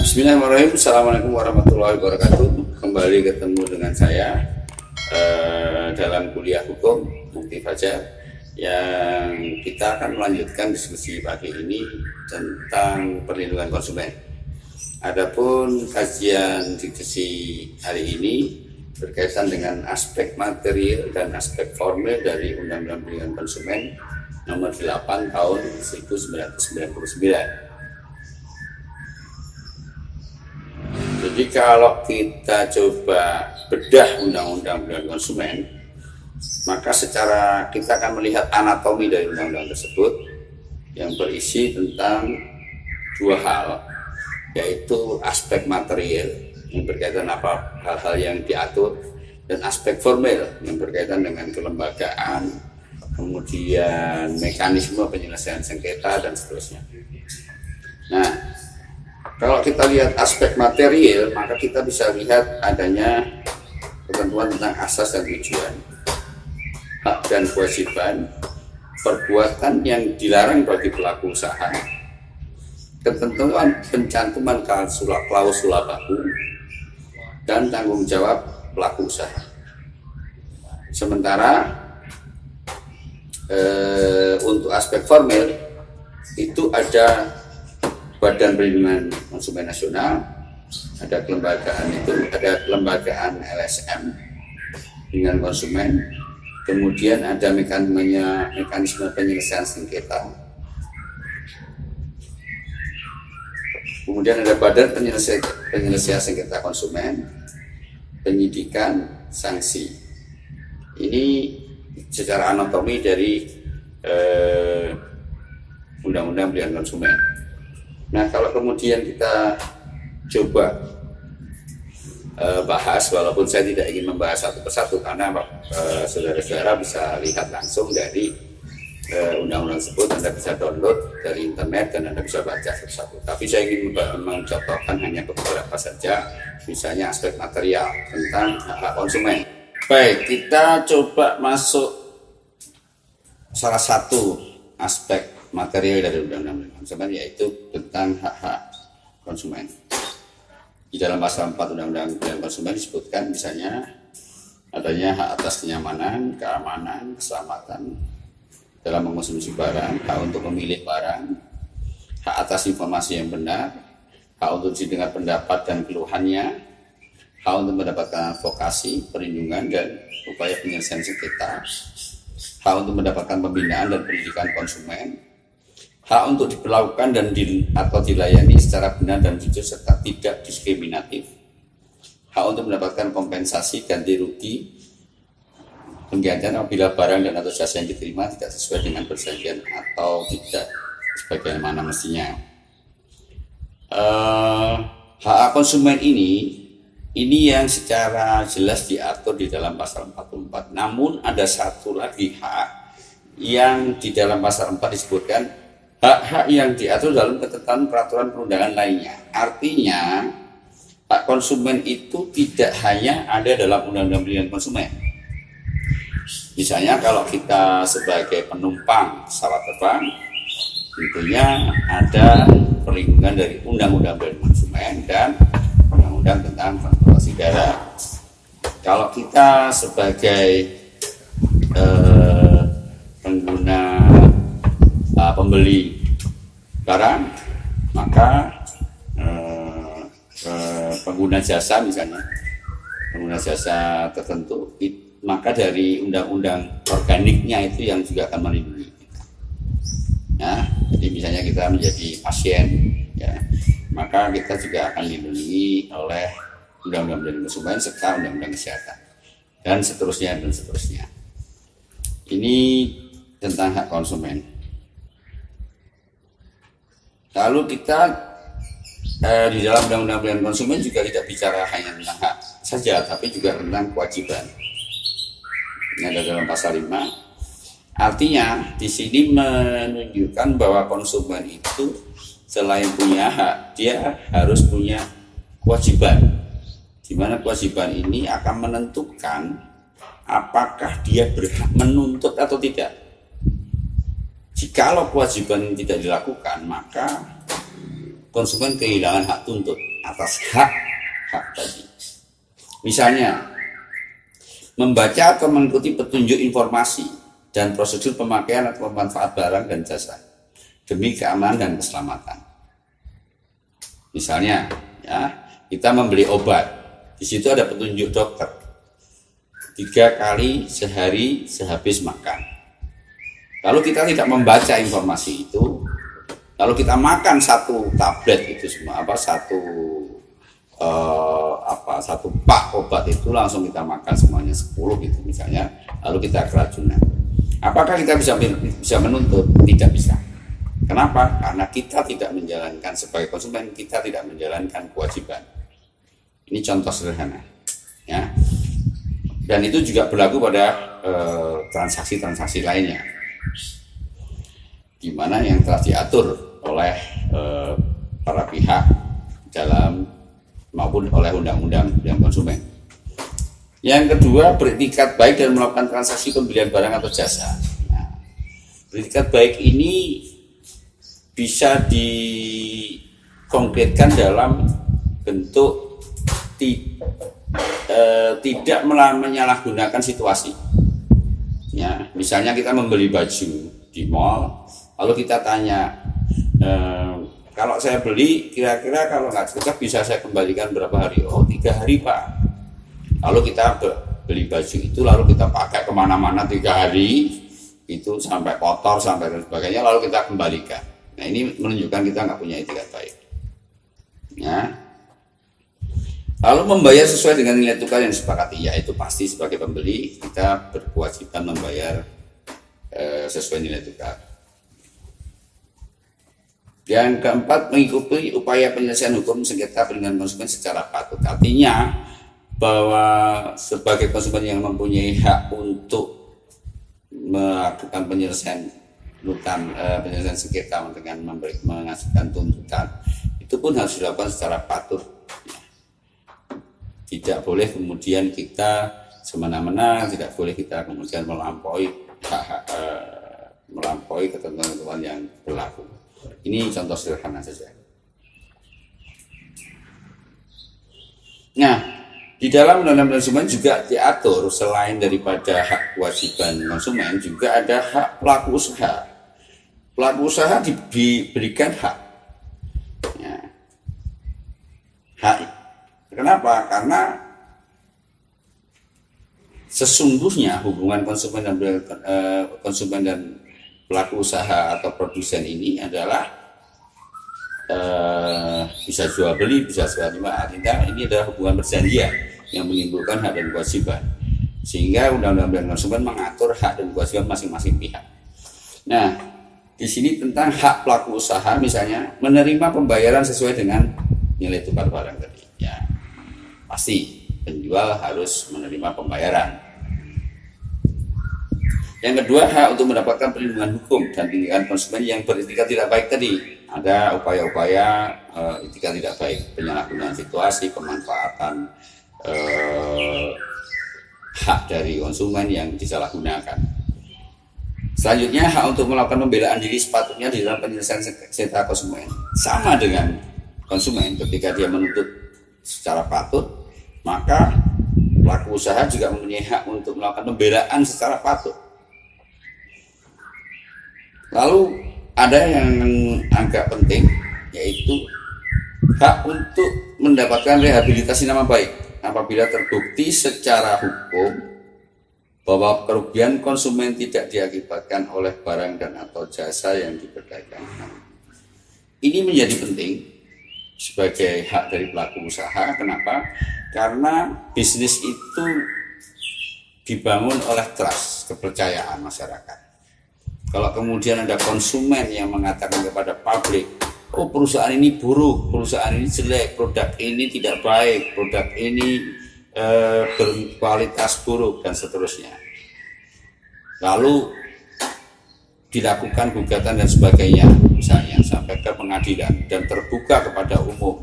Bismillahirrahmanirrahim. Assalamualaikum warahmatullahi wabarakatuh. Kembali ketemu dengan saya dalam kuliah hukum Mufti Fajar, yang kita akan melanjutkan diskusi pagi ini tentang perlindungan konsumen. Adapun kajian diskusi hari ini berkaitan dengan aspek material dan aspek formil dari Undang-Undang Perlindungan Konsumen Nomor 8 Tahun 1999. Jadi kalau kita coba bedah Undang-Undang Perlindungan Konsumen, maka secara kita akan melihat anatomi dari undang-undang tersebut yang berisi tentang dua hal, yaitu aspek material yang berkaitan apa hal-hal yang diatur, dan aspek formil yang berkaitan dengan kelembagaan, kemudian mekanisme penyelesaian sengketa dan seterusnya. Nah, kalau kita lihat aspek material, maka kita bisa lihat adanya ketentuan tentang asas dan tujuan, hak dan kewajiban, perbuatan yang dilarang bagi pelaku usaha, ketentuan pencantuman klausula baku, dan tanggung jawab pelaku usaha. Sementara untuk aspek formil itu ada Badan Perlindungan Konsumen Nasional, ada kelembagaan kelembagaan LSM dengan konsumen, kemudian ada mekanisme penyelesaian sengketa, kemudian ada Badan Penyelesaian Sengketa Konsumen, penyidikan, sanksi. Ini secara anatomi dari Undang-Undang Perlindungan Konsumen. Nah, kalau kemudian kita coba bahas, walaupun saya tidak ingin membahas satu persatu karena saudara-saudara bisa lihat langsung dari undang-undang tersebut, Anda bisa download dari internet dan Anda bisa baca satu-satu. Tapi saya ingin mencontohkan hanya beberapa saja, misalnya aspek material tentang hak konsumen. Baik, kita coba masuk salah satu aspek material dari Undang-Undang Konsumen, yaitu tentang hak-hak konsumen. Di dalam pasal 4 Undang-Undang Perlindungan Konsumen disebutkan misalnya adanya hak atas kenyamanan, keamanan, keselamatan dalam mengkonsumsi barang, hak untuk memilih barang, hak atas informasi yang benar, hak untuk didengar pendapat dan keluhannya, hak untuk mendapatkan advokasi, perlindungan dan upaya penyelesaian sengketa, hak untuk mendapatkan pembinaan dan pendidikan konsumen, hak untuk diperlakukan dan atau dilayani secara benar dan jujur serta tidak diskriminatif, hak untuk mendapatkan kompensasi ganti rugi penggantian apabila barang dan atau jasa yang diterima tidak sesuai dengan perjanjian atau tidak sebagaimana mestinya. Hak konsumen ini yang secara jelas diatur di dalam pasal 44. Namun ada satu lagi hak yang di dalam pasal 4 disebutkan hak-hak yang diatur dalam ketentuan peraturan perundangan lainnya. Artinya, hak konsumen itu tidak hanya ada dalam Undang-Undang Perlindungan Konsumen. Misalnya kalau kita sebagai penumpang pesawat terbang, tentunya ada perlindungan dari Undang-Undang Perlindungan Konsumen dan Undang-Undang tentang Transportasi Darat. Kalau kita sebagai pengguna pembeli barang, maka pengguna jasa misalnya, pengguna jasa tertentu, maka dari undang-undang organiknya itu yang juga akan melindungi kita. Nah, jadi misalnya kita menjadi pasien, ya, maka kita juga akan dilindungi oleh Undang-Undang Perlindungan Konsumen serta Undang-Undang Kesehatan dan seterusnya dan seterusnya. Ini tentang hak konsumen. Lalu kita di dalam Undang-Undang Perlindungan Konsumen juga tidak bicara hanya tentang hak saja, tapi juga tentang kewajiban. Ini ada dalam pasal 5. Artinya di sini menunjukkan bahwa konsumen itu selain punya hak, dia harus punya kewajiban. Di mana kewajiban ini akan menentukan apakah dia berhak menuntut atau tidak. Jikalau kewajiban tidak dilakukan, maka konsumen kehilangan hak tuntut. atas hak tadi. Misalnya, membaca atau mengikuti petunjuk informasi dan prosedur pemakaian atau pemanfaat barang dan jasa demi keamanan dan keselamatan. Misalnya, ya, kita membeli obat, di situ ada petunjuk dokter 3 kali sehari sehabis makan. Lalu kita tidak membaca informasi itu, lalu kita makan satu tablet itu semua, satu pak obat itu langsung kita makan semuanya 10 gitu misalnya, lalu kita keracunan. Apakah kita bisa menuntut? Tidak bisa. Kenapa? Karena kita tidak menjalankan, sebagai konsumen kita tidak menjalankan kewajiban. Ini contoh sederhana, ya. Dan itu juga berlaku pada transaksi-transaksi lainnya, di mana yang telah diatur oleh para pihak dalam maupun oleh undang-undang dan konsumen. Yang kedua, beretikat baik dan melakukan transaksi pembelian barang atau jasa. Nah, beretikat baik ini bisa dikonkretkan dalam bentuk tidak menyalahgunakan situasi. Ya, misalnya kita membeli baju di mall, lalu kita tanya, kalau saya beli, kira-kira kalau nggak cocok bisa saya kembalikan berapa hari? Oh, 3 hari Pak. Lalu kita beli baju itu, lalu kita pakai kemana-mana 3 hari, itu sampai kotor, sampai dan sebagainya, lalu kita kembalikan. Nah, ini menunjukkan kita nggak punya etikat baik. Ya. Lalu membayar sesuai dengan nilai tukar yang disepakati, yaitu pasti sebagai pembeli kita berkewajiban membayar sesuai nilai tukar. Yang keempat, mengikuti upaya penyelesaian hukum sengketa perlindungan konsumen secara patut. Artinya bahwa sebagai konsumen yang mempunyai hak untuk melakukan penyelesaian penyelesaian sengketa dengan mengajukan tuntutan, itu pun harus dilakukan secara patut. Tidak boleh kemudian kita semena-mena, tidak boleh kita kemudian melampaui ketentuan-ketentuan yang berlaku. Ini contoh sederhana saja. Nah, di dalam undang-undang konsumen juga diatur selain daripada hak kewajiban konsumen, juga ada hak pelaku usaha. Pelaku usaha diberikan hak. Ya. Hak. Kenapa? Karena sesungguhnya hubungan konsumen dan pelaku usaha atau produsen ini adalah bisa jual beli, bisa jual lima. Artinya ini adalah hubungan perjanjian yang menimbulkan hak dan kewajiban, sehingga undang-undang konsumen mengatur hak dan kewajiban masing-masing pihak. Nah, di sini tentang hak pelaku usaha, misalnya menerima pembayaran sesuai dengan nilai tukar barang tadi. Ya, pasti penjual harus menerima pembayaran. Yang kedua, hak untuk mendapatkan perlindungan hukum dan tindakan konsumen yang beretikat tidak baik tadi. Ada upaya-upaya etikat tidak baik, penyalahgunaan situasi, pemanfaatan hak dari konsumen yang disalahgunakan. Selanjutnya, hak untuk melakukan pembelaan diri sepatutnya di dalam penyelesaian sengketa konsumen. Sama dengan konsumen, ketika dia menuntut secara patut, maka pelaku usaha juga mempunyai hak untuk melakukan pembelaan secara patut. Lalu ada yang agak penting, yaitu hak untuk mendapatkan rehabilitasi nama baik apabila terbukti secara hukum bahwa kerugian konsumen tidak diakibatkan oleh barang dan atau jasa yang diperdagangkan. Ini menjadi penting sebagai hak dari pelaku usaha. Kenapa? Karena bisnis itu dibangun oleh trust, kepercayaan masyarakat. Kalau kemudian ada konsumen yang mengatakan kepada pabrik, oh perusahaan ini buruk, perusahaan ini jelek, produk ini tidak baik, produk ini berkualitas buruk, dan seterusnya. Lalu dilakukan gugatan dan sebagainya, misalnya sampai ke pengadilan dan terbuka kepada umum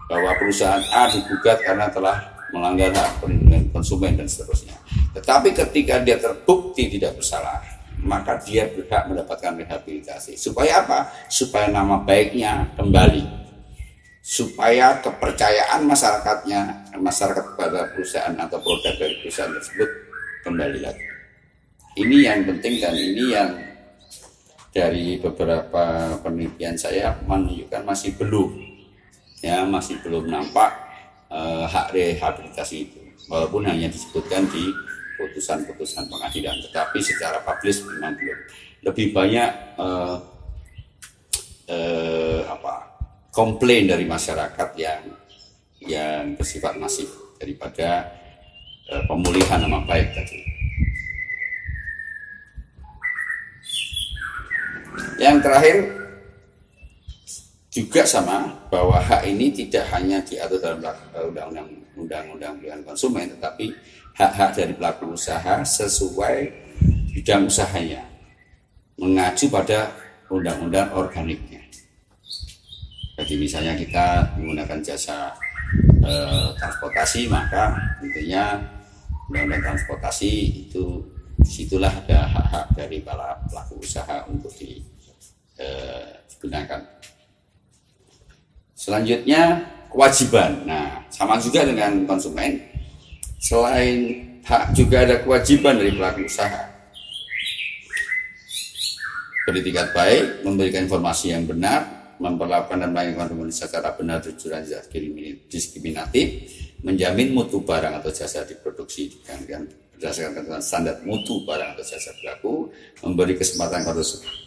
bahwa perusahaan A digugat karena telah melanggar hak perlindungan konsumen dan seterusnya. Tetapi ketika dia terbukti tidak bersalah, maka dia berhak mendapatkan rehabilitasi. Supaya apa? Supaya nama baiknya kembali, supaya kepercayaan masyarakat kepada perusahaan atau produk dari perusahaan tersebut kembali lagi. Ini yang penting, dan ini yang dari beberapa penelitian saya menunjukkan masih belum nampak hak rehabilitasi itu, walaupun hanya disebutkan di putusan-putusan pengadilan, tetapi secara publis memang belum. Lebih banyak komplain dari masyarakat yang bersifat masif daripada pemulihan nama baik tadi. Yang terakhir juga sama, bahwa hak ini tidak hanya diatur dalam undang-undang perlindungan konsumen, tetapi hak-hak dari pelaku usaha sesuai bidang usahanya, mengacu pada undang-undang organiknya. Jadi misalnya kita menggunakan jasa transportasi, maka tentunya undang-undang transportasi itu disitulah ada hak-hak dari para pelaku usaha untuk digunakan. Selanjutnya kewajiban. Nah, sama juga dengan konsumen. Selain hak juga ada kewajiban dari pelaku usaha. Beretikat baik, memberikan informasi yang benar, memperlakukan dan melayani konsumen secara benar, jujur dan tidak diskriminatif, menjamin mutu barang atau jasa diproduksi dengan berdasarkan ketentuan standar mutu barang atau jasa berlaku, memberi kesempatan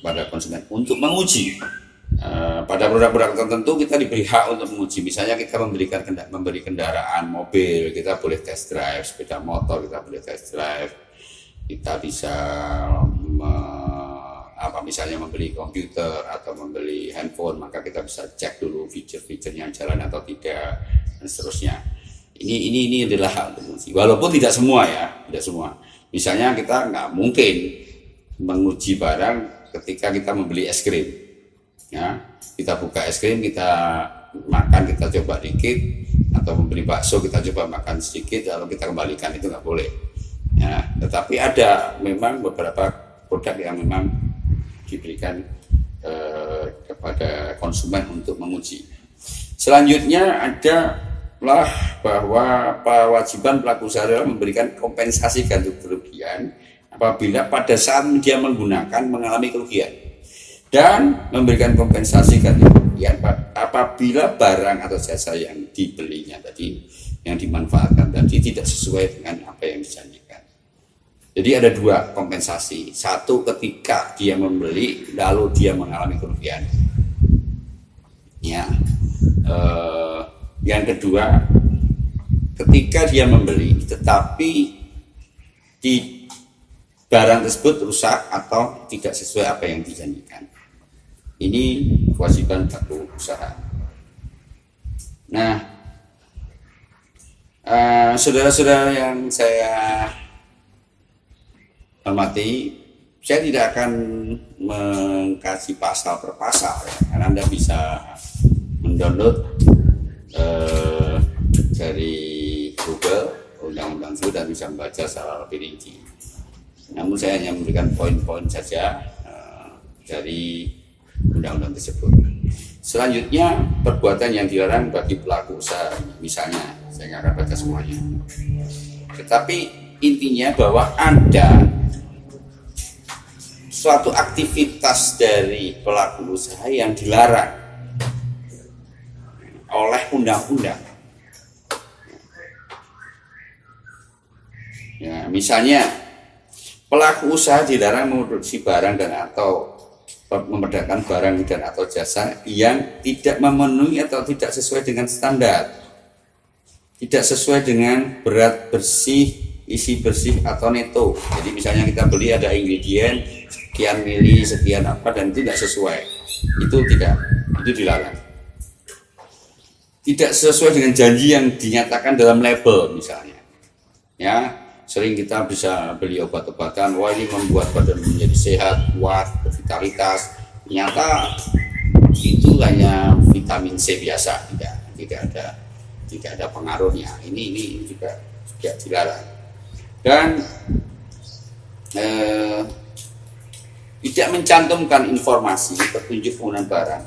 pada konsumen untuk menguji. Pada produk-produk tertentu kita diberi hak untuk menguji. Misalnya kita memberi kendaraan mobil, kita boleh test drive, sepeda motor kita boleh test drive, kita bisa misalnya membeli komputer atau membeli handphone, maka kita bisa cek dulu fitur-fiturnya jalan atau tidak, dan seterusnya. Ini adalah hak untuk menguji. Walaupun tidak semua ya, tidak semua. Misalnya kita nggak mungkin menguji barang ketika kita membeli es krim. Ya, kita buka es krim, kita makan, kita coba dikit, atau membeli bakso kita coba makan sedikit, lalu kita kembalikan, itu nggak boleh. Ya, tetapi ada memang beberapa produk yang memang diberikan kepada konsumen untuk menguji. Selanjutnya adalah bahwa kewajiban pelaku usaha adalah memberikan kompensasi ganti kerugian apabila pada saat dia menggunakan mengalami kerugian, dan memberikan kompensasi ganti kerugian apabila barang atau jasa yang dibelinya tadi, yang dimanfaatkan tadi tidak sesuai dengan apa yang dijanjikan. Jadi ada dua kompensasi. Satu, ketika dia membeli lalu dia mengalami kerugian. Ya. Yang kedua, ketika dia membeli tetapi di barang tersebut rusak atau tidak sesuai apa yang dijanjikan. Ini kewajiban pelaku usaha. Nah, saudara-saudara yang saya hormati, saya tidak akan mengkaji pasal per pasal, karena Anda bisa mendownload dari Google undang-undang itu dan bisa membaca secara lebih rinci. Namun saya hanya memberikan poin-poin saja dari undang-undang tersebut. Selanjutnya, perbuatan yang dilarang bagi pelaku usaha, misalnya, saya nggak akan baca semuanya. Tetapi intinya bahwa ada suatu aktivitas dari pelaku usaha yang dilarang oleh undang-undang. Ya, misalnya pelaku usaha dilarang memproduksi barang dan atau memperdagangkan barang dan atau jasa yang tidak memenuhi atau tidak sesuai dengan standar, tidak sesuai dengan berat bersih, isi bersih atau neto. Jadi misalnya kita beli ada ingredient sekian mili, sekian apa, dan tidak sesuai, itu dilarang. Tidak sesuai dengan janji yang dinyatakan dalam label misalnya. Ya, sering kita bisa beli obat-obatan, wah ini membuat badan menjadi sehat, kuat, bervitalitas. Ternyata itu hanya vitamin C biasa, tidak ada pengaruhnya. Ini juga dilarang. Dan tidak mencantumkan informasi petunjuk penggunaan barang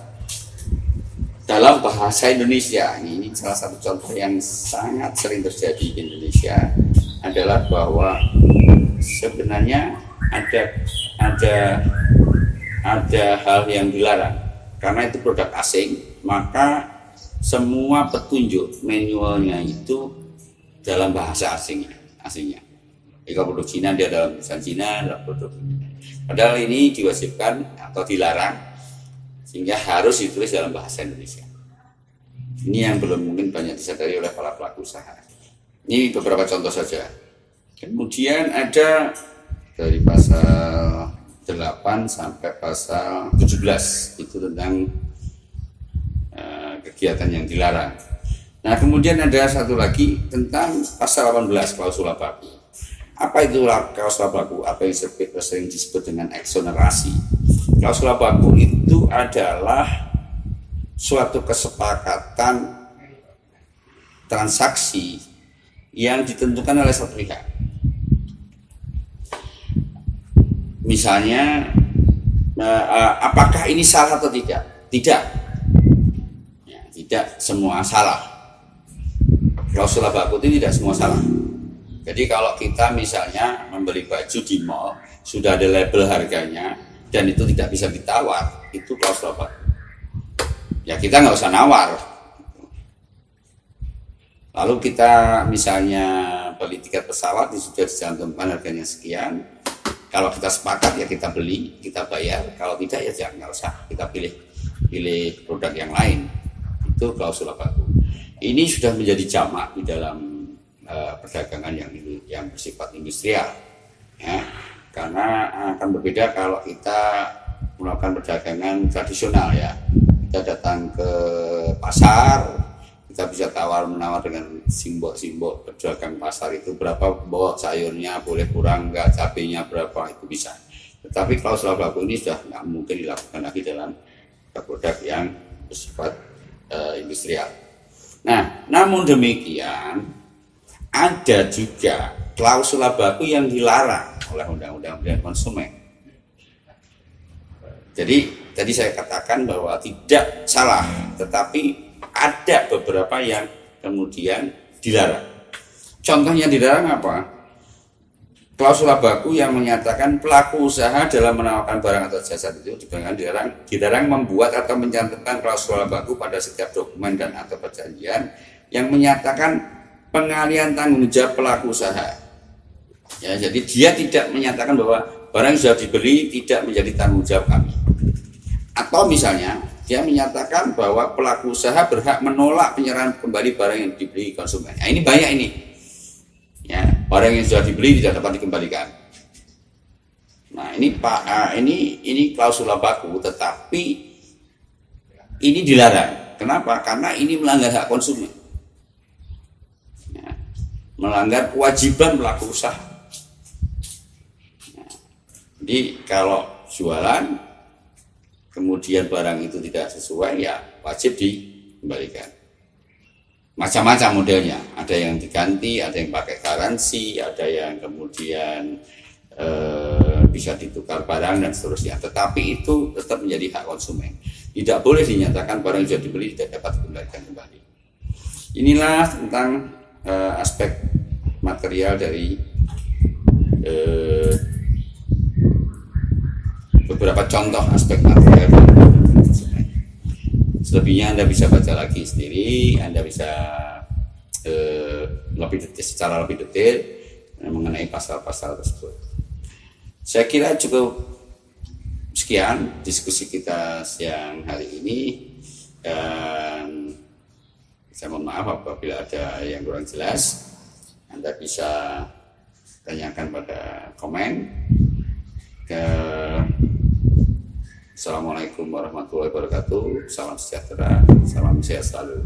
dalam bahasa Indonesia. Ini salah satu contoh yang sangat sering terjadi di Indonesia adalah bahwa sebenarnya ada hal yang dilarang karena itu produk asing, maka semua petunjuk manualnya itu dalam bahasa asingnya. Jika produk Cina dia dalam bahasa Cina, dalam produk padahal ini diwajibkan atau dilarang sehingga harus ditulis dalam bahasa Indonesia. Ini yang belum mungkin banyak disadari oleh para pelaku usaha. Ini beberapa contoh saja. Kemudian ada dari pasal 8 sampai pasal 17 itu tentang kegiatan yang dilarang. Nah, kemudian ada satu lagi tentang pasal 18 klausula baku. Apa itu klausula baku? Apa yang sering disebut dengan eksonerasi? Klausula baku itu adalah suatu kesepakatan transaksi yang ditentukan oleh satu pihak. Misalnya, apakah ini salah atau tidak? Tidak. Ya, tidak semua salah. Klausula baku itu tidak semua salah. Jadi kalau kita misalnya membeli baju di mall, sudah ada label harganya, dan itu tidak bisa ditawar, itu klausula baku. Ya kita nggak usah nawar. Lalu kita misalnya beli tiket pesawat, sudah dicantumkan harganya sekian. Kalau kita sepakat ya kita beli, kita bayar. Kalau tidak ya jangan, nggak usah, kita pilih produk yang lain. Itu klausula baku. Ini sudah menjadi jamak di dalam perdagangan yang bersifat industrial, ya. Karena akan berbeda kalau kita melakukan perdagangan tradisional, ya. Kita datang ke pasar, kita bisa tawar-menawar dengan simbol-simbol pedagang pasar itu berapa bawa sayurnya, boleh kurang nggak, cabenya berapa, itu bisa. Tetapi klausula baku ini sudah nggak mungkin dilakukan lagi dalam produk yang bersifat industrial. Nah, namun demikian ada juga klausula baku yang dilarang oleh Undang-Undang Perlindungan Konsumen. Jadi tadi saya katakan bahwa tidak salah, tetapi ada beberapa yang kemudian dilarang. Contohnya dilarang apa? Klausula baku yang menyatakan pelaku usaha dalam menawarkan barang atau jasa itu dilarang membuat atau mencantumkan klausula baku pada setiap dokumen dan atau perjanjian yang menyatakan pengalihan tanggung jawab pelaku usaha. Ya, jadi dia tidak menyatakan bahwa barang yang sudah dibeli tidak menjadi tanggung jawab kami. Atau misalnya dia menyatakan bahwa pelaku usaha berhak menolak penyerahan kembali barang yang dibeli konsumen. Nah, ini banyak ini. Ya, barang yang sudah dibeli tidak dapat dikembalikan. Nah, ini klausula baku, tetapi ini dilarang. Kenapa? Karena ini melanggar hak konsumen. Ya, melanggar kewajiban pelaku usaha. Ya, jadi kalau jualan kemudian barang itu tidak sesuai, ya wajib dikembalikan. Macam-macam modelnya, ada yang diganti, ada yang pakai garansi, ada yang kemudian bisa ditukar barang dan seterusnya. Tetapi itu tetap menjadi hak konsumen. Tidak boleh dinyatakan barang yang sudah dibeli tidak dapat dikembalikan kembali. Inilah tentang aspek material dari beberapa contoh aspek material dari konsumen. Selebihnya Anda bisa baca lagi sendiri, Anda bisa secara lebih detail mengenai pasal-pasal tersebut. Saya kira cukup sekian diskusi kita siang hari ini, dan saya mohon maaf apabila ada yang kurang jelas. Anda bisa tanyakan pada komen. Assalamualaikum warahmatullahi wabarakatuh. Salam sejahtera, salam sehat selalu.